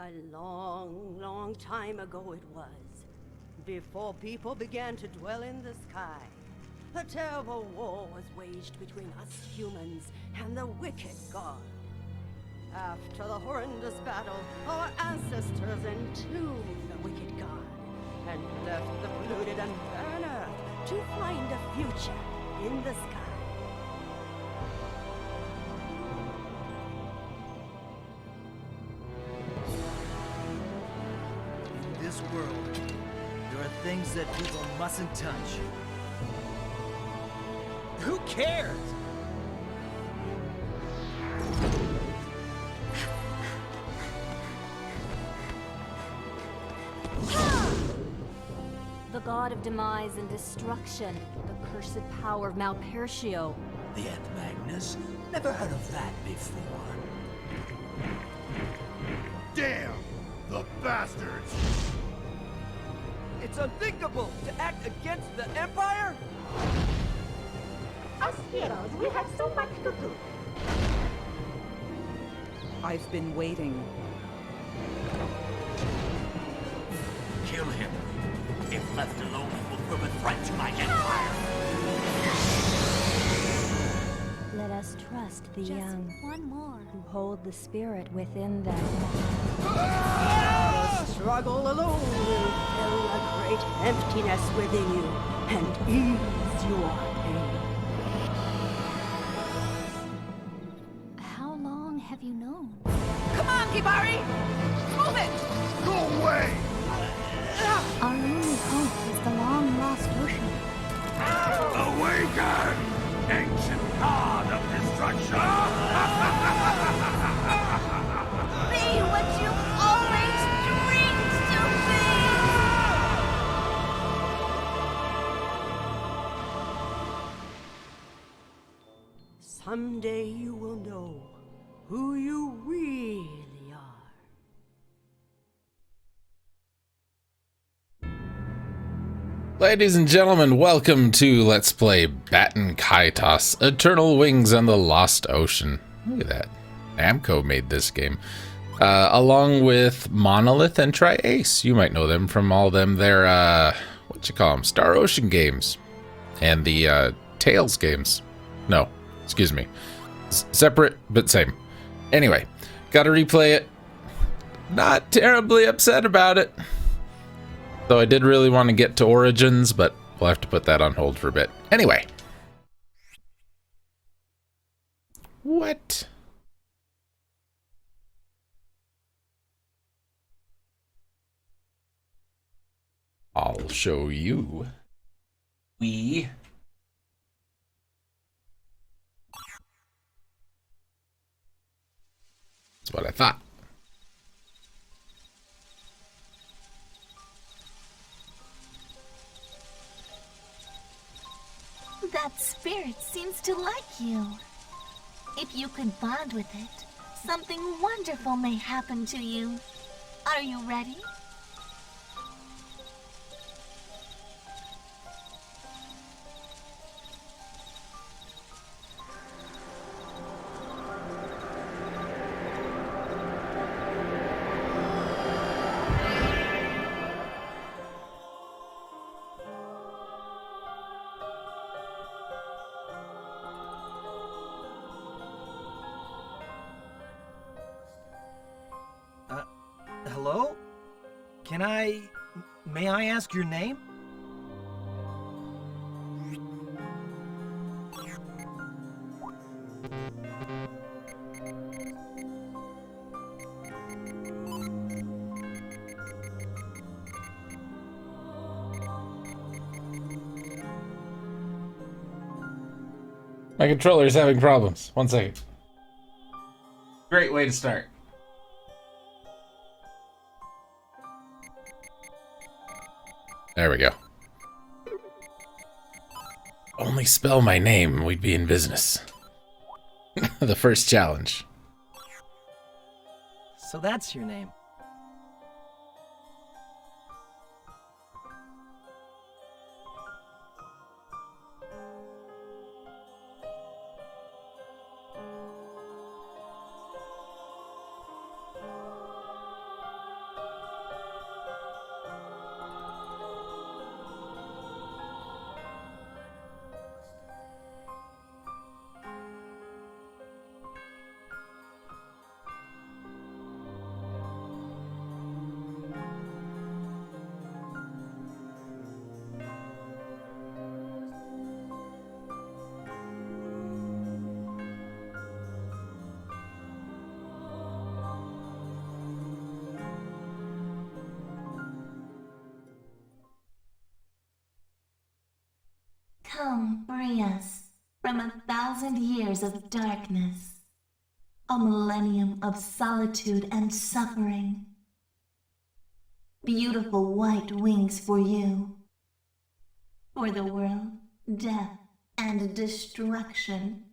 A long, long time ago it was, before people began to dwell in the sky. A terrible war was waged between us humans and the wicked god. After the horrendous battle, our ancestors entombed the wicked god and left the polluted and barren earth to find a future in the sky. In this world, there are things that people mustn't touch. Who cares? The god of demise and destruction, the cursed power of Malpertio. The Eth Magnus? Never heard of that before. Damn! The bastards! It's unthinkable to act against the Empire? Us heroes, we have so much to do. I've been waiting. Kill him. If left alone, he will prove a threat to my empire. Let us trust the Just young, one more. who hold the spirit within them. The struggle alone will fill a great emptiness within you and ease your pain. How long have you known? Come on, Kibari! Move it! Go away! Our only hope is the long-lost ocean. Awaken! Ancient god of destruction! Be what you always dreamed to be! Someday you will know who you really are. Ladies and gentlemen, welcome to Let's Play Baten Kaitos, Eternal Wings on the Lost Ocean. Look at that. Namco made this game. Along with Monolith and Tri-Ace. You might know them from all them their, Star Ocean games. And the, Tales games. No, excuse me. Separate, but same. Anyway, gotta replay it. Not terribly upset about it. Though I did really want to get to Origins, but we'll have to put that on hold for a bit. Anyway. What? I'll show you. That's what I thought. That spirit seems to like you. If you could bond with it, something wonderful may happen to you. Are you ready? Hello? May I ask your name? My controller is having problems. 1 second. Great way to start. There we go. Only spell my name, we'd be in business. The first challenge. So that's your name. From 1,000 years of darkness, a millennium of solitude and suffering. Beautiful white wings for you. For the world, death and destruction.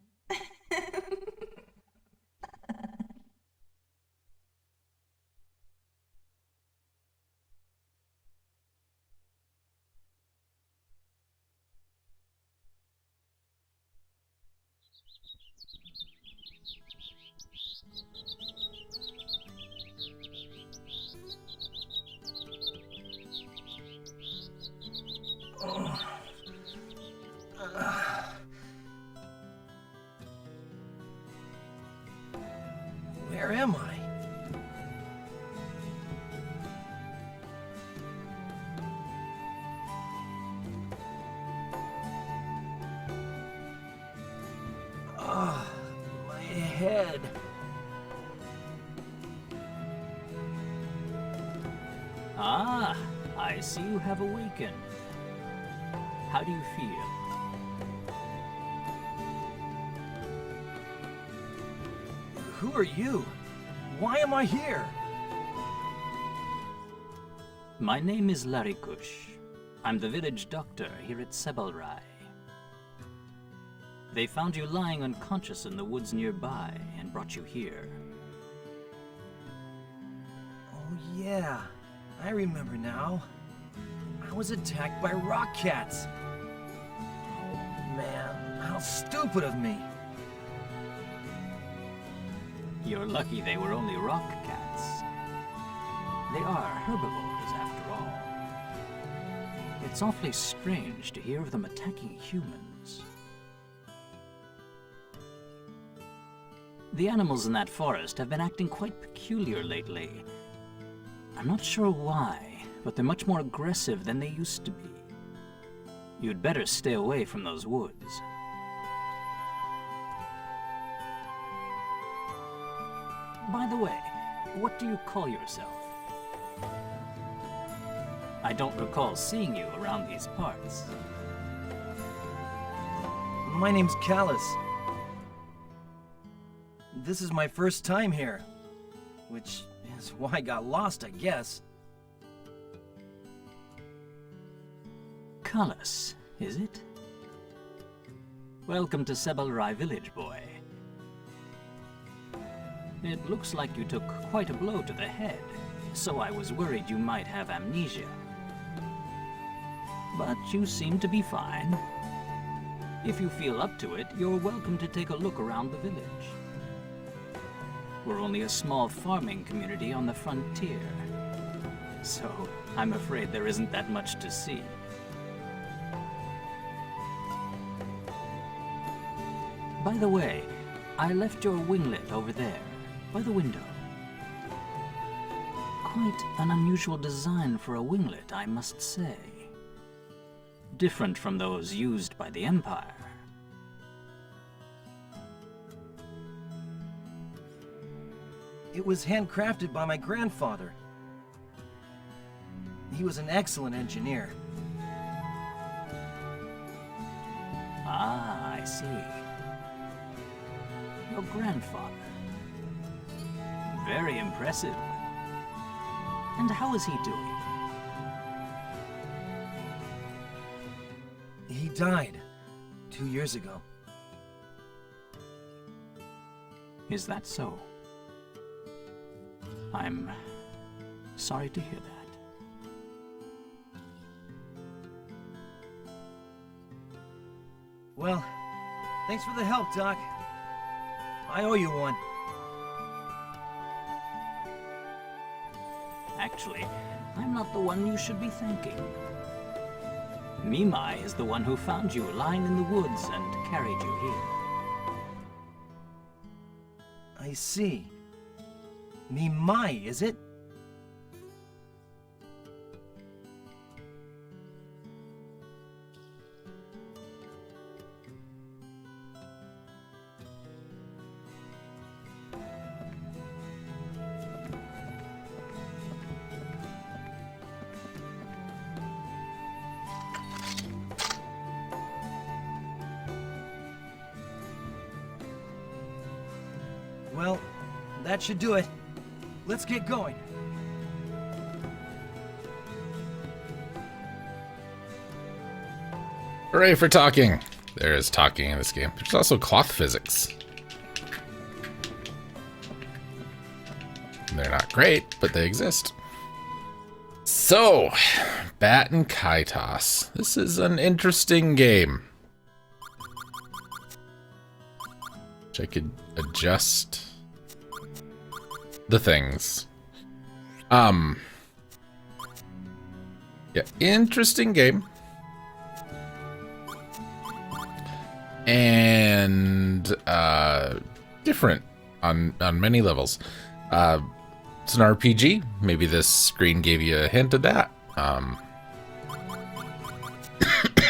Where am I? My head. Ah, I see you have awakened. How do you feel? Who are you? Why am I here? My name is Larikush. I'm the village doctor here at Sebelrai. They found you lying unconscious in the woods nearby and brought you here. Oh yeah, I remember now. I was attacked by rock cats. Oh man, how stupid of me. You're lucky they were only rock cats. They are herbivores, after all. It's awfully strange to hear of them attacking humans. The animals in that forest have been acting quite peculiar lately. I'm not sure why, but they're much more aggressive than they used to be. You'd better stay away from those woods. By the way, what do you call yourself? I don't recall seeing you around these parts. My name's Callus. This is my first time here, which is why I got lost, I guess. Callus, is it? Welcome to Sebelrai village, boy. It looks like you took quite a blow to the head, so I was worried you might have amnesia. But you seem to be fine. If you feel up to it, you're welcome to take a look around the village. We're only a small farming community on the frontier, so I'm afraid there isn't that much to see. By the way, I left your winglet over there, by the window. Quite an unusual design for a winglet, I must say. Different from those used by the Empire. It was handcrafted by my grandfather. He was an excellent engineer. Ah, I see. Your grandfather. Very impressive. And how is he doing? He died 2 years ago. Is that so? I'm sorry to hear that. Well, thanks for the help, Doc. I owe you one. Actually, I'm not the one you should be thanking. Mimai is the one who found you lying in the woods and carried you here. I see. Mimai, is it? Well, that should do it. Let's get going. Hooray for talking. There is talking in this game. There's also cloth physics. They're not great, but they exist. So, Baten Kaitos. This is an interesting game. Which I could adjust the things. Yeah, interesting game. And different on many levels. It's an RPG. Maybe this screen gave you a hint of that.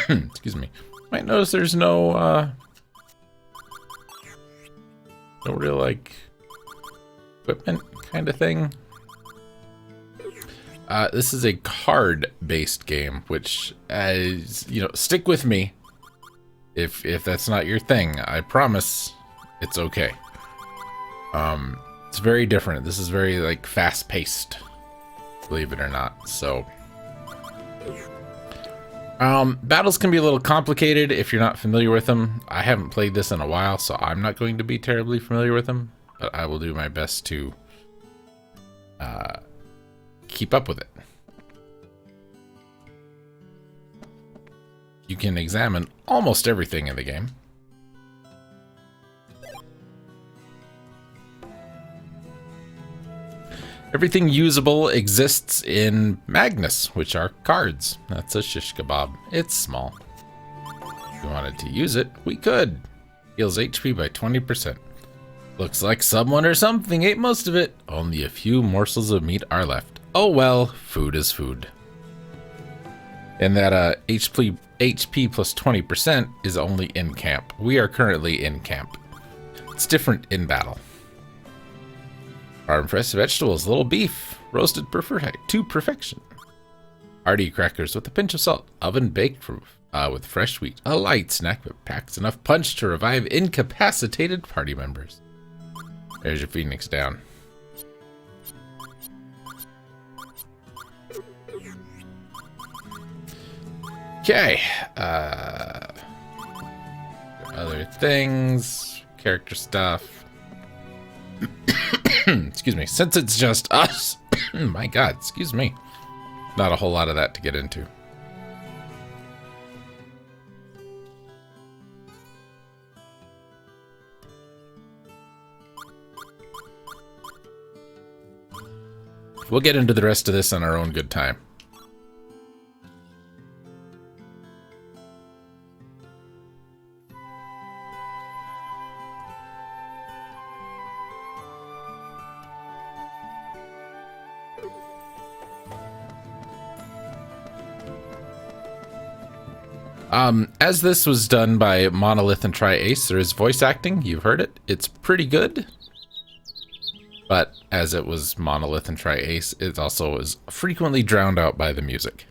Excuse me. Might notice there's no real like equipment kind of thing. This is a card-based game, which, stick with me. If that's not your thing, I promise it's okay. It's very different. This is very like fast-paced, believe it or not. So, battles can be a little complicated if you're not familiar with them. I haven't played this in a while, so I'm not going to be terribly familiar with them, but I will do my best to keep up with it. You can examine almost everything in the game. Everything usable exists in Magnus, which are cards. That's a shish kebab. It's small. If we wanted to use it, we could. Heals HP by 20%. Looks like someone or something ate most of it. Only a few morsels of meat are left. Oh well, food is food. And that HP plus 20% is only in camp. We are currently in camp. It's different in battle. Farm fresh vegetables, little beef, roasted to perfection. Hearty crackers with a pinch of salt, oven baked with fresh wheat. A light snack that packs enough punch to revive incapacitated party members. There's your Phoenix down. Okay. Other things, character stuff. Excuse me. Since it's just us, my God, excuse me. Not a whole lot of that to get into. We'll get into the rest of this on our own good time. As this was done by Monolith and Tri-Ace, there is voice acting. You've heard it. It's pretty good. But as it was Monolith and Tri-Ace, it also is frequently drowned out by the music.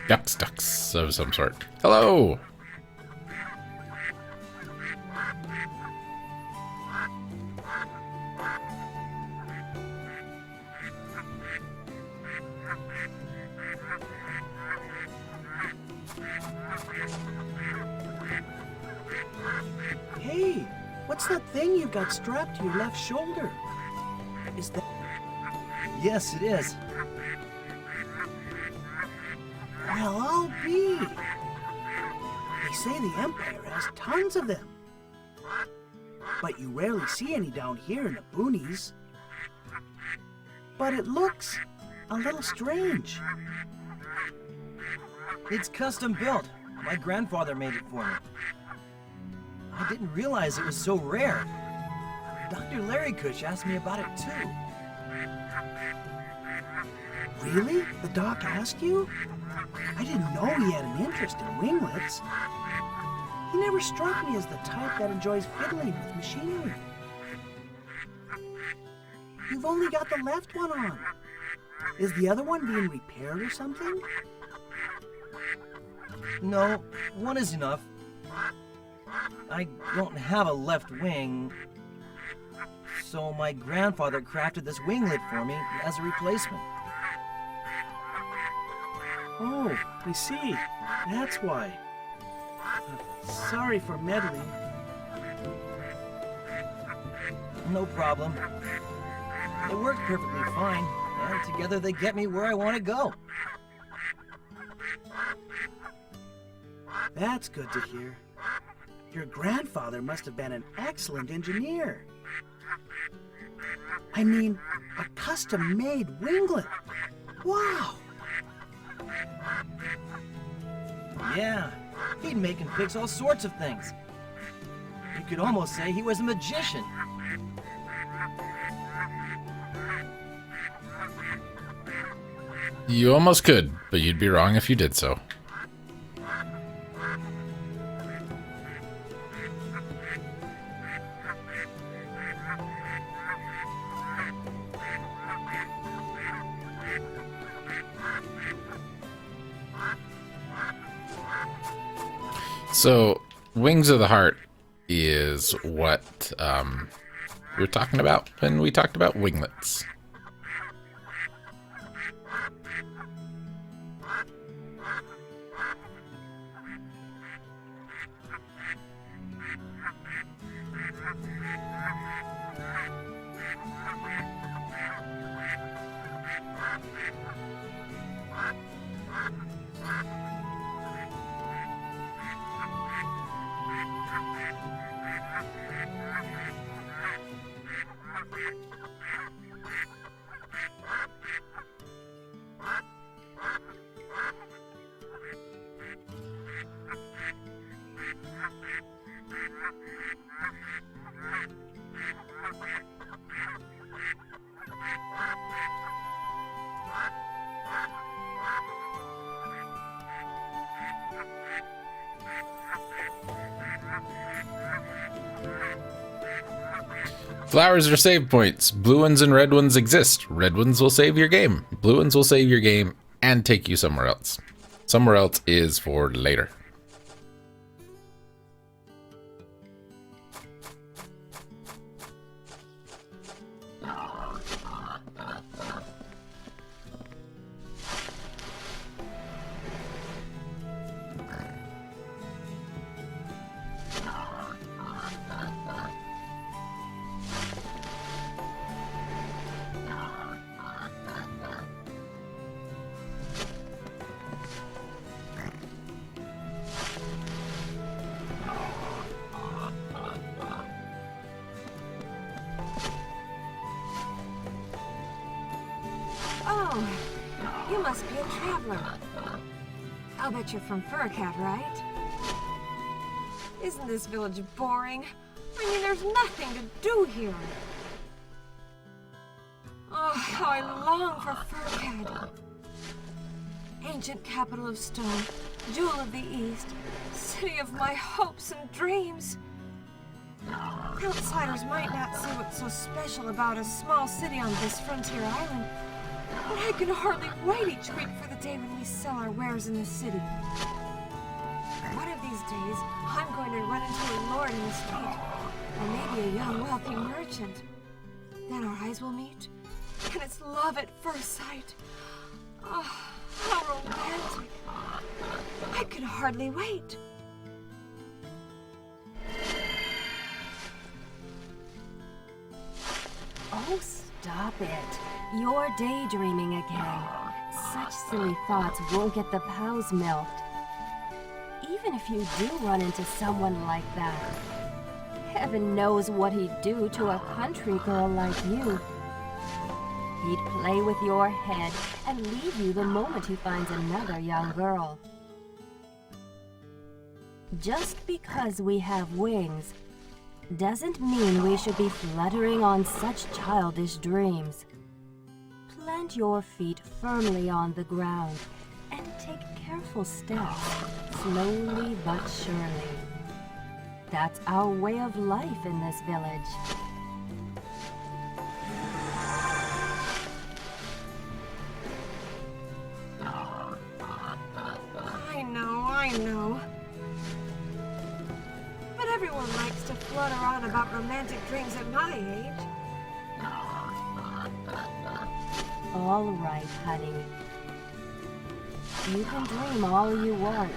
Ducks of some sort. Hello! Hey, what's that thing you've got strapped to your left shoulder? Is that... Yes, it is. Well, I'll be. They say the Empire has tons of them. But you rarely see any down here in the boonies. But it looks a little strange. It's custom built. My grandfather made it for me. I didn't realize it was so rare. Dr. Larry Cush asked me about it too. Really? The doc asked you? I didn't know he had an interest in winglets. He never struck me as the type that enjoys fiddling with machinery. You've only got the left one on. Is the other one being repaired or something? No, one is enough. I don't have a left wing, so my grandfather crafted this winglet for me as a replacement. Oh, I see. That's why. Sorry for meddling. No problem. It worked perfectly fine, and together they get me where I want to go. That's good to hear. Your grandfather must have been an excellent engineer. I mean, a custom-made winglet. Wow! Yeah, he'd make and fix all sorts of things. You could almost say he was a magician. You almost could, but you'd be wrong if you did so. So, Wings of the Heart is what we were talking about when we talked about winglets. Flowers are save points. Blue ones and red ones exist. Red ones will save your game. Blue ones will save your game and take you somewhere else. Somewhere else is for later. Oh, you must be a traveler. I'll bet you're from Furcat, right? Isn't this village boring? I mean, there's nothing to do here. Oh, how I long for Furcat. Ancient capital of stone, jewel of the East, city of my hopes and dreams. Outsiders might not see what's so special about a small city on this frontier island, but I can hardly wait each week for the day when we sell our wares in the city. One of these days, I'm going to run into a lord in the street, or maybe a young wealthy merchant. Then our eyes will meet, and it's love at first sight. Oh, how romantic. I can hardly wait. Oh, stop it. You're daydreaming again. Such silly thoughts won't get the cows milked. Even if you do run into someone like that, heaven knows what he'd do to a country girl like you. He'd play with your head and leave you the moment he finds another young girl. Just because we have wings doesn't mean we should be fluttering on such childish dreams. Plant your feet firmly on the ground and take careful steps, slowly but surely. That's our way of life in this village. romantic dreams at my age. All right, honey. You can dream all you want,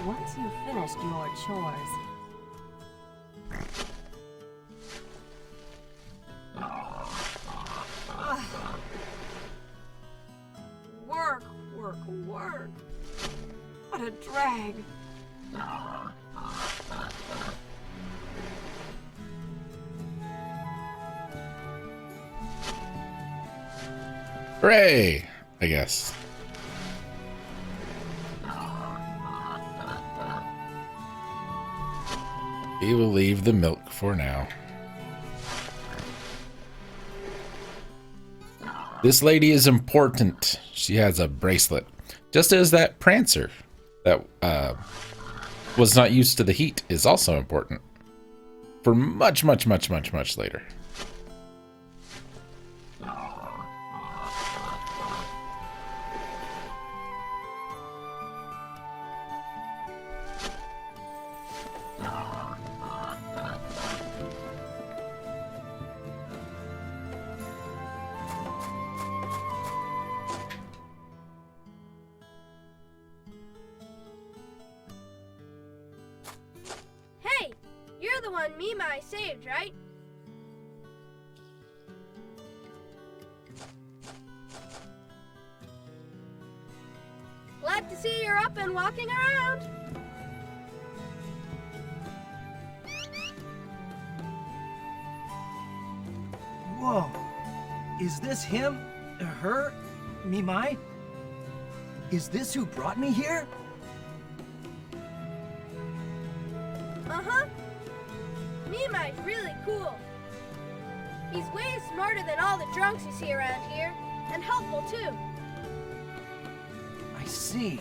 once you've finished your chores. Work, work, work. What a drag. Hooray! I guess. We will leave the milk for now. This lady is important. She has a bracelet. Just as that prancer that was not used to the heat is also important. For much, much, much, much, much later. Hey, you're the one Mimai saved, right? Glad to see you're up and walking around. Whoa. Is this him? Her? Mimai? Is this who brought me here? Uh-huh. Mimai's really cool. He's way smarter than all the drunks you see around here, and helpful too. I see.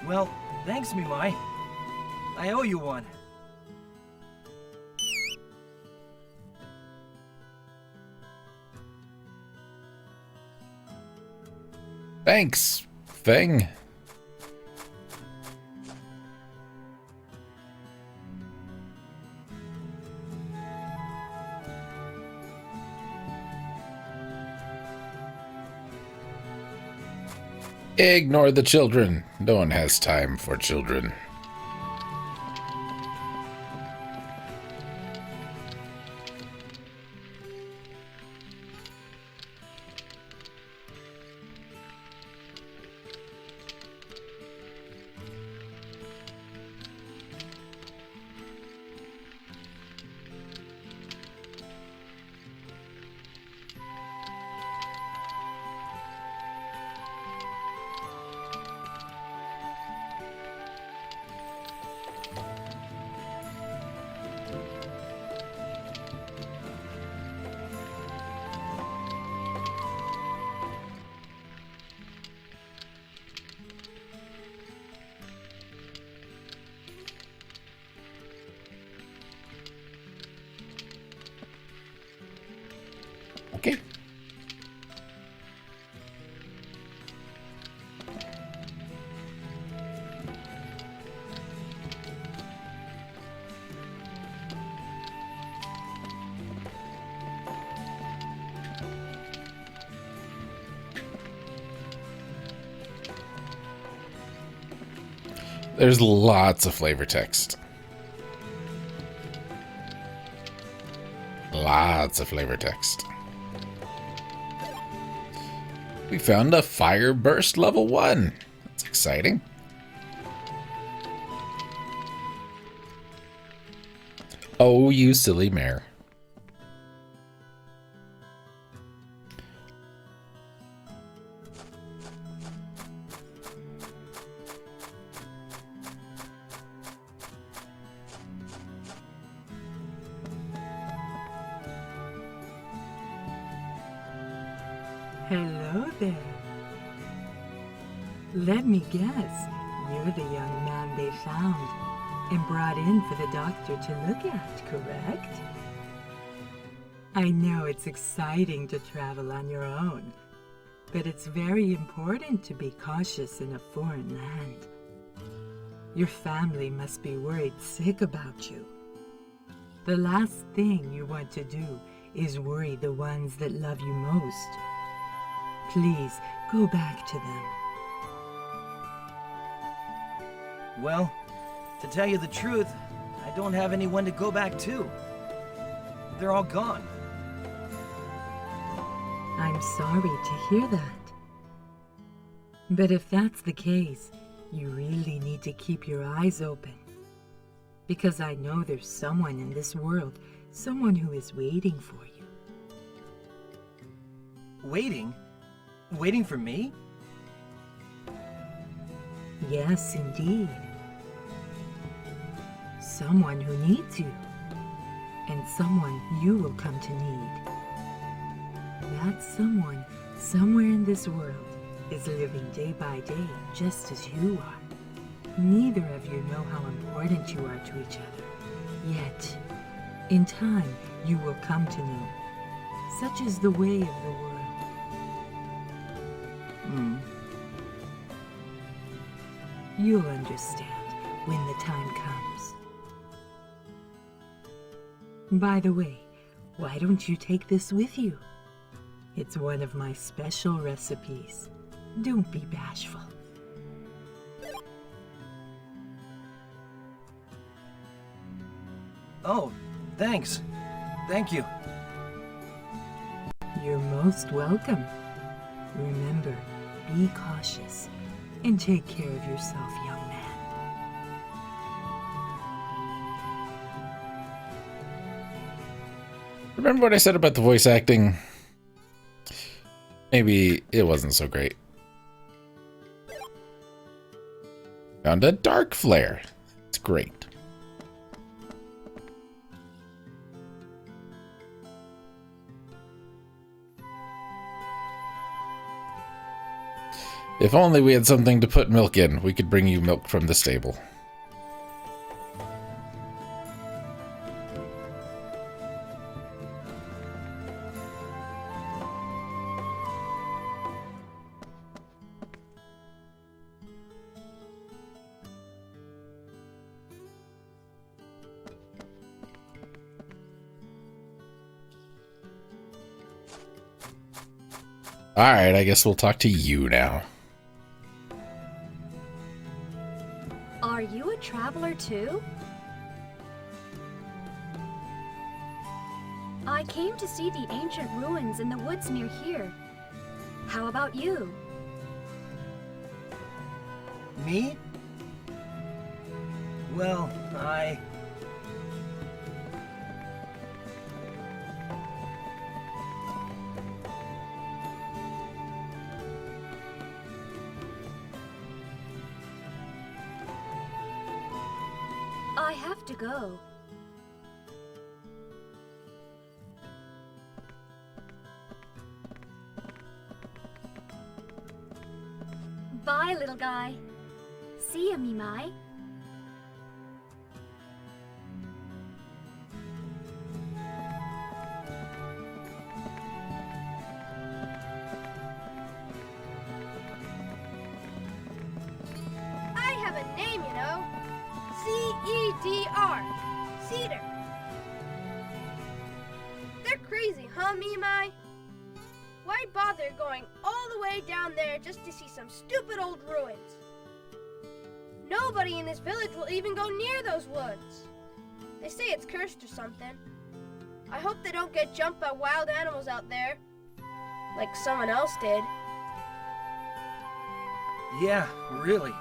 Well, thanks, Mimai. I owe you one. Thanks, Thing. Ignore the children. No one has time for children. Okay. There's lots of flavor text. Lots of flavor text. We found a fire burst level 1. That's exciting. Oh, you silly mare. Hello there. Let me guess, you're the young man they found and brought in for the doctor to look at, correct? I know it's exciting to travel on your own, but it's very important to be cautious in a foreign land. Your family must be worried sick about you. The last thing you want to do is worry the ones that love you most. Please, go back to them. Well, to tell you the truth, I don't have anyone to go back to. They're all gone. I'm sorry to hear that. But if that's the case, you really need to keep your eyes open. Because I know there's someone in this world, someone who is waiting for you. Waiting? Waiting for me? Yes, indeed. Someone who needs you. And someone you will come to need. That someone, somewhere in this world, is living day by day just as you are. Neither of you know how important you are to each other. Yet, in time, you will come to know. Such is the way of the world. You'll understand when the time comes. By the way, why don't you take this with you? It's one of my special recipes. Don't be bashful. Oh, thanks. Thank you. You're most welcome. Remember, be cautious and take care of yourself, young man. Remember what I said about the voice acting? Maybe it wasn't so great. Found a dark flare. It's great. If only we had something to put milk in, we could bring you milk from the stable. Alright, I guess we'll talk to you now. Are you a traveler too? I came to see the ancient ruins in the woods near here. How about you? Me? Well, I have to go. Bye, little guy. See ya, Mimai. I have a name, you know. C-E-D-R. Cedar. They're crazy, huh, Mimai? Why bother going all the way down there just to see some stupid old ruins? Nobody in this village will even go near those woods. They say it's cursed or something. I hope they don't get jumped by wild animals out there, like someone else did. yeah, really.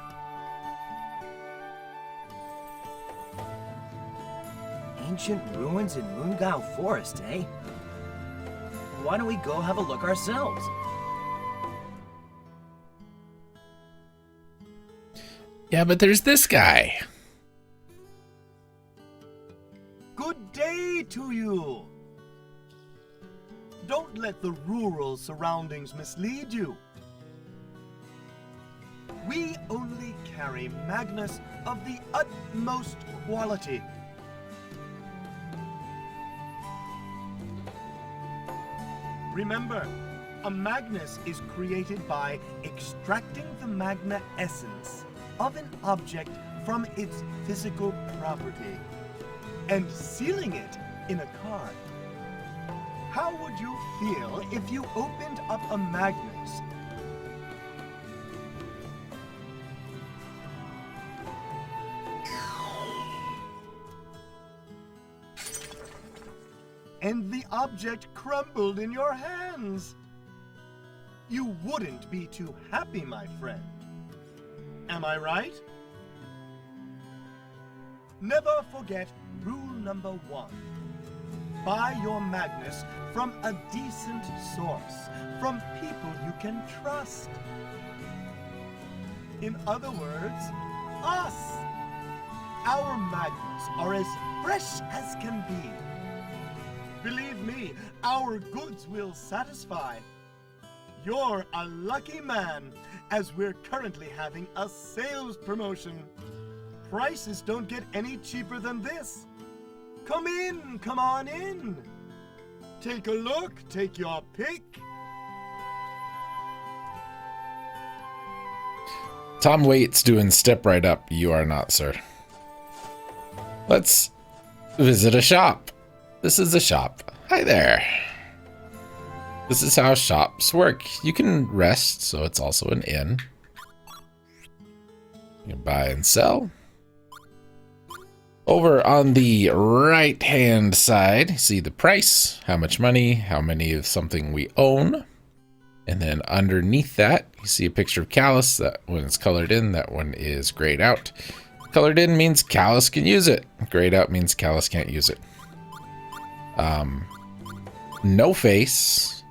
Ancient ruins in Moongao Forest, eh? Why don't we go have a look ourselves? Yeah, but there's this guy. Good day to you! Don't let the rural surroundings mislead you. We only carry Magnus of the utmost quality. Remember, a Magnus is created by extracting the magna essence of an object from its physical property. and sealing it in a card. How would you feel if you opened up a magnet and the object crumbled in your hands? You wouldn't be too happy, my friend. Am I right? Never forget rule number 1. Buy your magnets from a decent source, from people you can trust. In other words, us. Our magnets are as fresh as can be. Believe me, our goods will satisfy. You're a lucky man, as we're currently having a sales promotion. Prices don't get any cheaper than this. Come on in. Take a look, take your pick. Tom Waits doing Step Right Up. You are not, sir. Let's visit a shop. This is a shop. Hi there. This is how shops work. You can rest, so it's also an inn. You can buy and sell. Over on the right-hand side, see the price, how much money, how many of something we own. And then underneath that, you see a picture of Callus. That when it's colored in, that one is grayed out. Colored in means Callus can use it. Grayed out means Callus can't use it. No face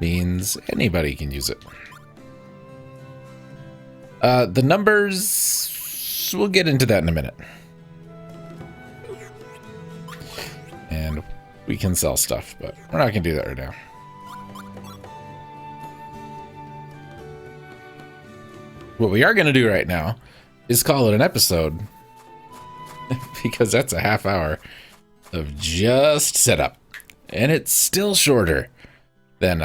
means anybody can use it. The numbers, we'll get into that in a minute. And we can sell stuff, but we're not gonna do that right now. What we are gonna do right now is call it an episode, because that's a half hour of just setup, and it's still shorter than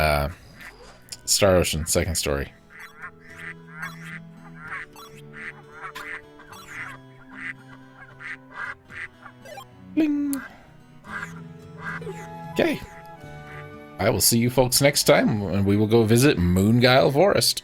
Star Ocean Second Story. Bling. Okay. I will see you folks next time, and we will go visit Moonguile Forest.